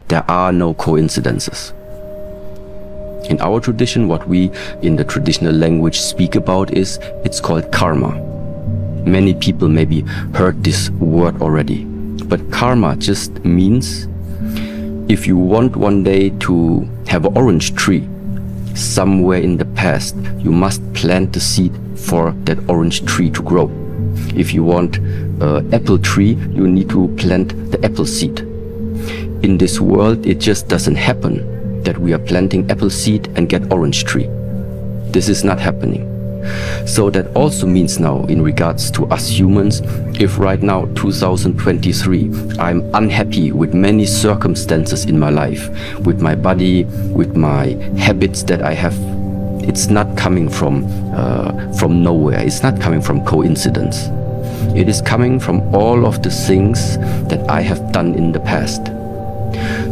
There are no coincidences. In our tradition, what we in the traditional language speak about is, it's called karma. Many people maybe heard this word already. But karma just means, if you want one day to have an orange tree somewhere in the past, you must plant the seed for that orange tree to grow. If you want an apple tree, you need to plant the apple seed. In this world, it just doesn't happen that we are planting apple seed and get orange tree. This is not happening. So that also means now, in regards to us humans, if right now, 2023, I'm unhappy with many circumstances in my life, with my body, with my habits that I have, it's not coming from nowhere. It's not coming from coincidence. It is coming from all of the things that I have done in the past.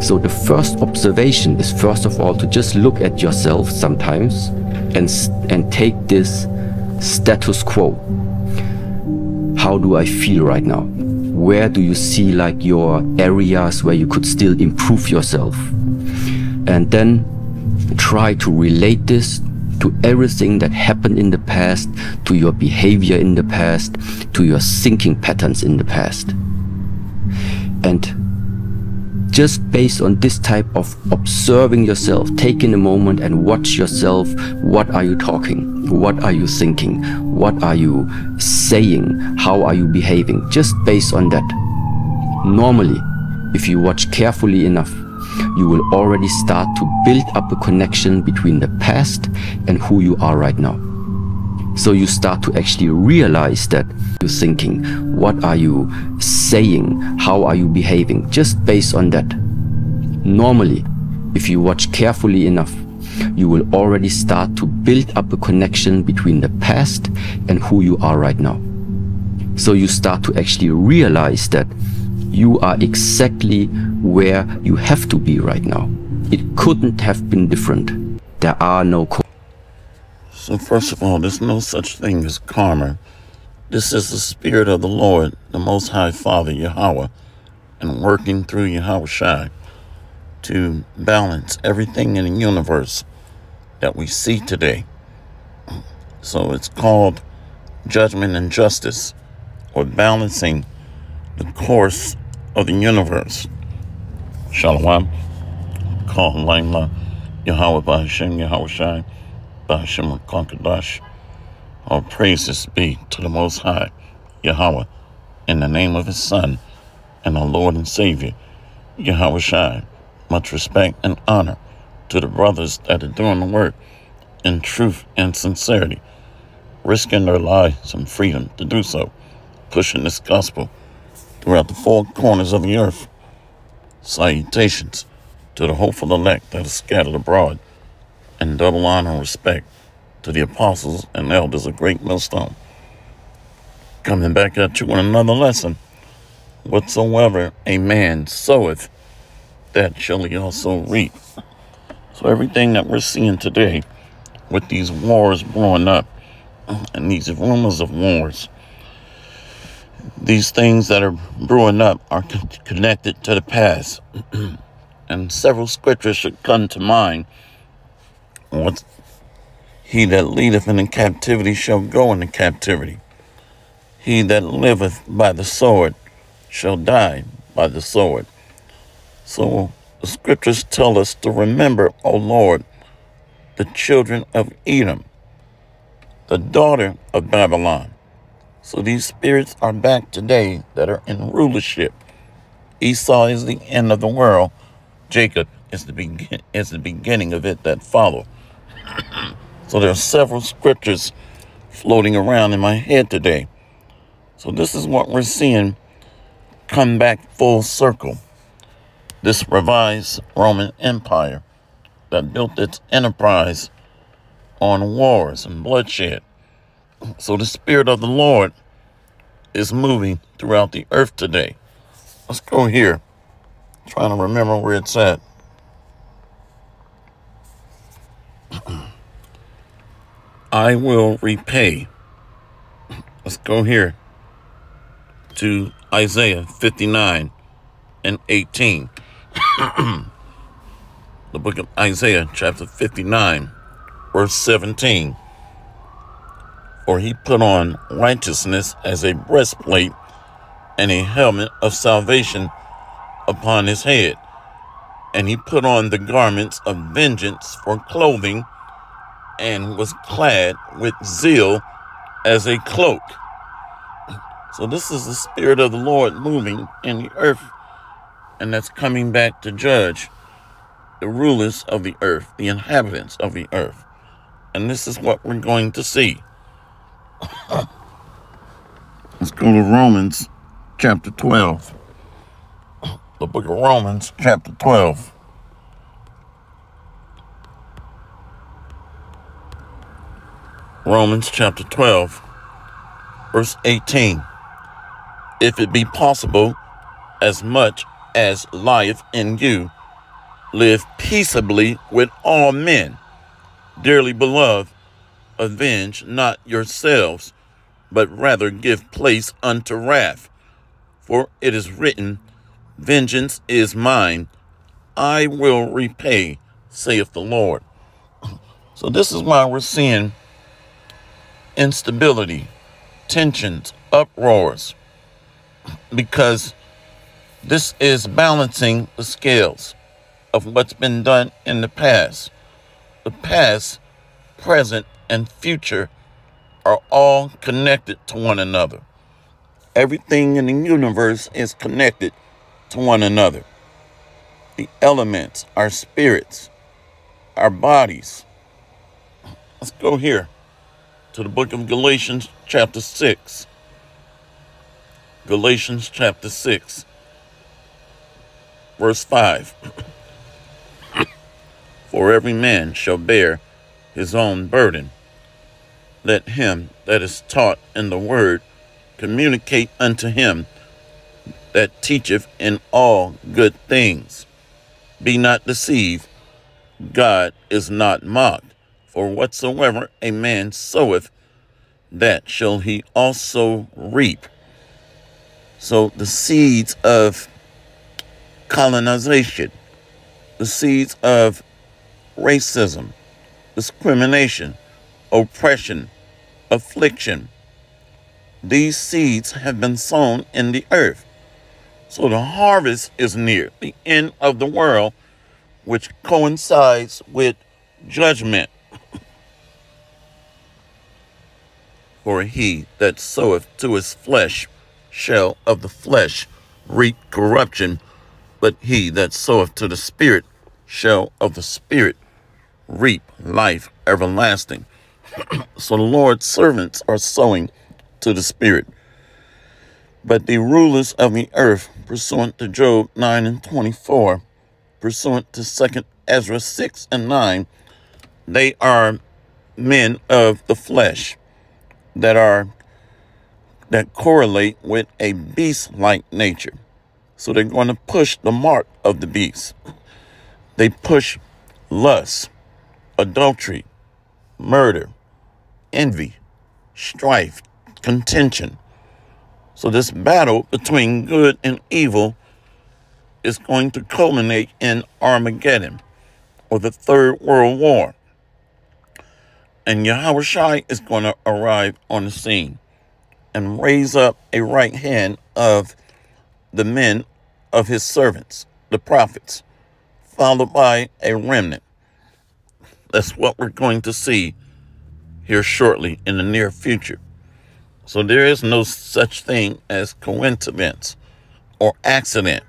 So the first observation is, first of all, to just look at yourself sometimes and take this status quo. How do I feel right now? Where do you see like your areas where you could still improve yourself? And then try to relate this to everything that happened in the past, to your behavior in the past, to your thinking patterns in the past. And just based on this type of observing yourself, taking a moment and watch yourself. What are you talking? What are you thinking? What are you saying? How are you behaving? Just based on that. Normally, if you watch carefully enough, you will already start to build up a connection between the past and who you are right now. So you start to actually realize that you're thinking, what are you saying, how are you behaving, just based on that. Normally, if you watch carefully enough, you will already start to build up a connection between the past and who you are right now. So you start to actually realize that you are exactly where you have to be right now. It couldn't have been different. There are no So first of all, there's no such thing as karma. This is the Spirit of the Lord, the Most High Father, Yahweh, and working through Yahweh Shai to balance everything in the universe that we see today. So it's called judgment and justice, or balancing the course of the universe. Shalom. Call Laila Yahweh Bahashem Yahweh Shai. Bahashem Konkadash. All praises be to the Most High, Yahweh, in the name of His Son and our Lord and Savior, Yahweh Shai. Much respect and honor to the brothers that are doing the work in truth and sincerity, risking their lives and freedom to do so, pushing this gospel throughout the four corners of the earth. Salutations to the hopeful elect that are scattered abroad, and double honor and respect to the apostles and elders of Great Millstone. Coming back at you with another lesson. Whatsoever a man soweth, that shall he also reap. So everything that we're seeing today with these wars blowing up and these rumors of wars, these things that are brewing up are connected to the past. And several scriptures should come to mind. What he that leadeth in the captivity shall go into captivity. He that liveth by the sword shall die by the sword. So the scriptures tell us to remember, O Lord, the children of Edom, the daughter of Babylon. So these spirits are back today that are in rulership. Esau is the end of the world. Jacob is the beginning of it that follow. So there are several scriptures floating around in my head today. So this is what we're seeing come back full circle. This revised Roman Empire that built its enterprise on wars and bloodshed. So the Spirit of the Lord is moving throughout the earth today. Let's go here. I'm trying to remember where it's at. I will repay. Let's go here to Isaiah 59 and 18. The book of Isaiah, chapter 59, verse 17. For he put on righteousness as a breastplate and a helmet of salvation upon his head. And he put on the garments of vengeance for clothing and was clad with zeal as a cloak. So this is the Spirit of the Lord moving in the earth, and that's coming back to judge the rulers of the earth, the inhabitants of the earth. And this is what we're going to see. Let's go to Romans chapter 12. The book of Romans chapter 12. Romans chapter 12, verse 18. If it be possible, as much as lieth in you, live peaceably with all men. Dearly beloved, avenge not yourselves, but rather give place unto wrath. For it is written, vengeance is mine, I will repay, saith the Lord. So this is why we're seeing instability, tensions, uproars, because this is balancing the scales of what's been done in the past. The past, present, and future are all connected to one another. Everything in the universe is connected to one another. The elements, our spirits, our bodies. Let's go here to the book of Galatians chapter 6. Galatians chapter 6, verse 5. For every man shall bear his own burden. Let him that is taught in the word communicate unto him that teacheth in all good things. Be not deceived, God is not mocked. For whatsoever a man soweth, that shall he also reap. So the seeds of colonization, the seeds of racism, discrimination, oppression, affliction, these seeds have been sown in the earth. So the harvest is near, the end of the world, which coincides with judgment. For he that soweth to his flesh shall of the flesh reap corruption, but he that soweth to the Spirit shall of the Spirit reap life everlasting. So the Lord's servants are sowing to the Spirit. But the rulers of the earth, pursuant to Job 9 and 24, pursuant to 2 Ezra 6 and 9, they are men of the flesh that correlate with a beast-like nature. So they're going to push the mark of the beast. They push lust, adultery, murder, envy, strife, contention. So this battle between good and evil is going to culminate in Armageddon, or the Third World War. And Yahushua is going to arrive on the scene and raise up a right hand of the men of his servants, the prophets, followed by a remnant. That's what we're going to see here shortly in the near future. So there is no such thing as coincidence or accident.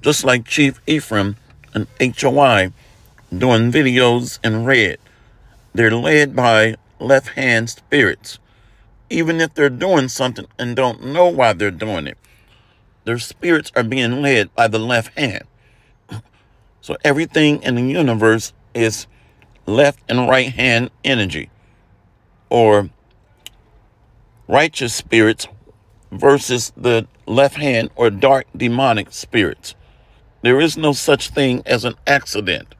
Just like Chief Ephraim and HOI doing videos in red, they're led by left-hand spirits. Even if they're doing something and don't know why they're doing it, their spirits are being led by the left hand. So everything in the universe is left and right hand energy, or righteous spirits versus the left hand or dark demonic spirits. There is no such thing as an accident.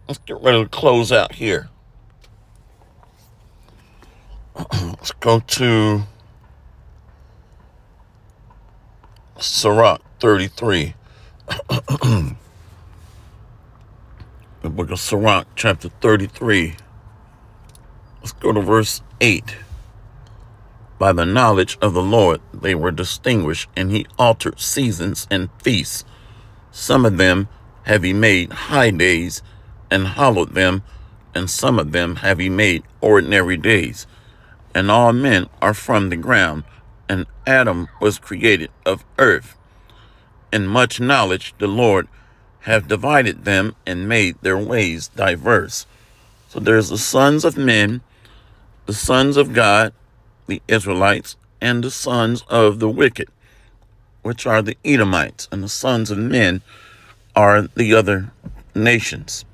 Let's get ready to close out here. Let's go to Sirach 33. The book of Sirach, chapter 33. Let's go to verse 8. By the knowledge of the Lord they were distinguished, and he altered seasons and feasts. Some of them have he made high days, and hallowed them, and some of them have he made ordinary days. And all men are from the ground, and Adam was created of earth. In much knowledge the Lord have divided them, and made their ways diverse. So there's the sons of men, the sons of God, the Israelites, and the sons of the wicked, which are the Edomites, and the sons of men are the other nations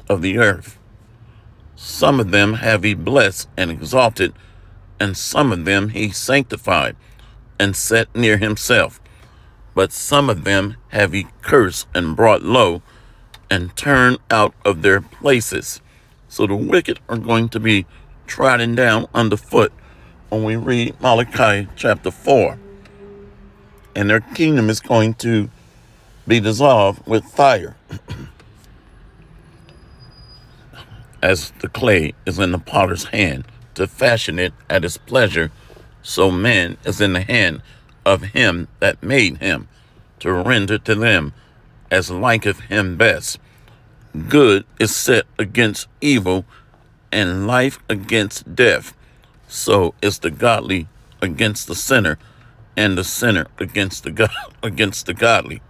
of the earth. Some of them have he blessed and exalted, and some of them he sanctified and set near himself. But some of them have he cursed and brought low, and turned out of their places. So the wicked are going to be trodden down underfoot when we read Malachi chapter 4. And their kingdom is going to be dissolved with fire. As the clay is in the potter's hand to fashion it at his pleasure, so man is in the hand of him that made him, to render to them as liketh him best. Good is set against evil, and life against death. So is the godly against the sinner, and the sinner against the godly.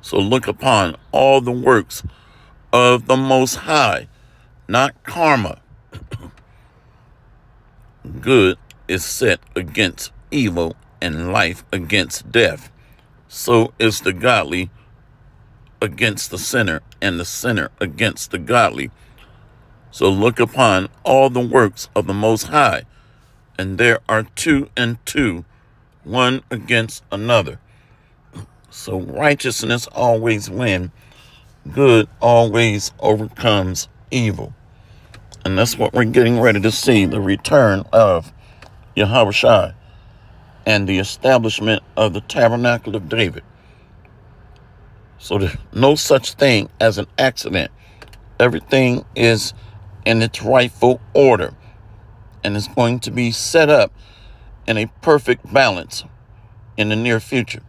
So look upon all the works of the Most High, not karma. Good is set against evil, and life against death. So is the godly against the sinner, and the sinner against the godly. So look upon all the works of the Most High, and there are 2 and 2, one against another. So righteousness always wins. Good always overcomes evil. And that's what we're getting ready to see, the return of Yahushua and the establishment of the tabernacle of David. So there's no such thing as an accident. Everything is in its rightful order, and it's going to be set up in a perfect balance in the near future.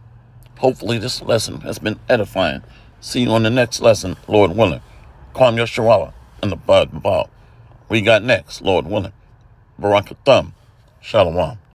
Hopefully this lesson has been edifying. See you on the next lesson, Lord willing. Kwam Yashawala and the Bud Ball. We got next, Lord willing. Barakathum. Shalom.